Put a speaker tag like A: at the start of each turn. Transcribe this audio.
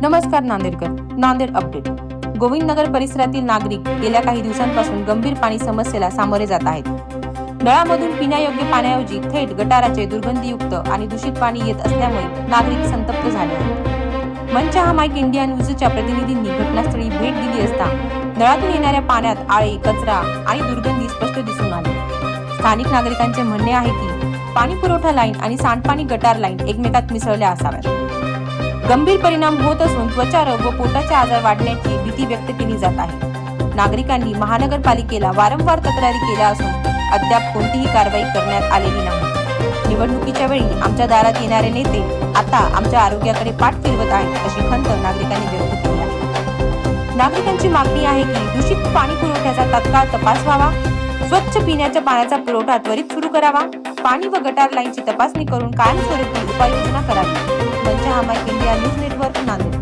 A: नमस्कार नांदेडकर. नांदेड अपडेट. गोविंदनगर परिसरातील नागरिक गेल्या काही दिवसांपासून गंभीर पाणी समस्येला सामोरे जात आहेत. नळामधून पिण्यायोग्य पाण्याऐवजी थेट गटाराचे दुर्गंधीयुक्त आणि दूषित पाणी येत असल्यामुळे नागरिक संतप्त झाले आहेत. मंच हा माईक इंडिया न्यूजच्या प्रतिनिधींनी घटनास्थळी भेट दिली असता नळातून येणाऱ्या पाण्यात आळे, कचरा आणि दुर्गंधी स्पष्ट दिसून आली. स्थानिक नागरिकांचे म्हणणे आहे की पाणी पुरवठा लाईन आणि सांडपाणी गटार लाईन एकमेकात मिसळल्या असाव्यात. गंभीर परिणाम होत असून त्वचा रोग व पोटाचे आजार वाढण्याची भीती व्यक्त केली जात आहे. नागरिकांनी महानगरपालिकेला वारंवार तक्रारी केल्या असून अद्याप कोणतीही कारवाई करण्यात आलेली नाही. निवडणुकीच्या वेळी आमच्या दारात येणारे नेते आता आमच्या आरोग्याकडे पाठ फिरवत आहेत अशी खंत नागरिकांनी व्यक्त केली आहे. नागरिकांची मागणी आहे की दूषित पाणी पुरवठ्याचा तात्काळ तपास व्हावा, स्वच्छ पिण्याच्या पाण्याचा पुरवठा त्वरित सुरू करावा, पाणी व गटार लाईनची तपासणी करून कायमस्वरूपी उपाययोजना करावी. मंच हा mike India news network Nanded.